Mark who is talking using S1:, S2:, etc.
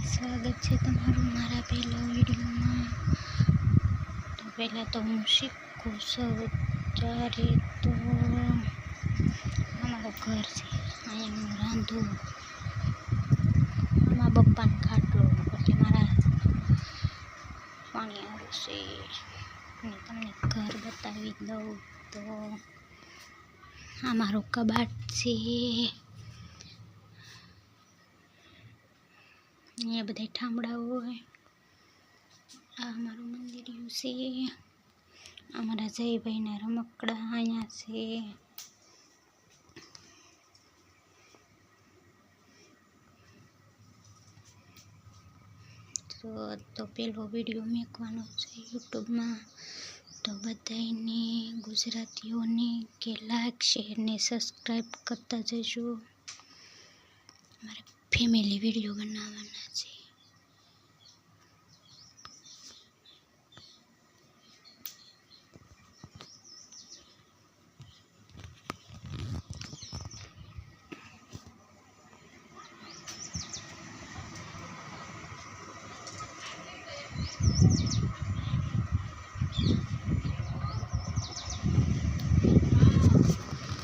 S1: સ્વાગત છે તમારું મારા પહેલા વિડીયોમાં। તો પહેલાં તો હું શીખું છું ત્યારે તો અમારું ઘર છે, અહીંયા હું રાંધું, મારા પપ્પાને ખાટલો, પછી મારા પાણી આવશે અને તમને ઘર બતાવી દઉં। તો આ મારું કબાટ છે, અહીંયા બધા ઠામડા હોય, આ અમારું મંદિરિયું છે, અમારા જયભાઈના રમકડા અહીંયા છે। તો પેલો વિડીયો મૂકવાનો છે યુટ્યુબમાં, તો બધાને ગુજરાતીઓને કે લાઈક શેર ને સબસ્ક્રાઈબ કરતા જજો। મારે ફેમિલી વિડીયો બનાવવાના છે।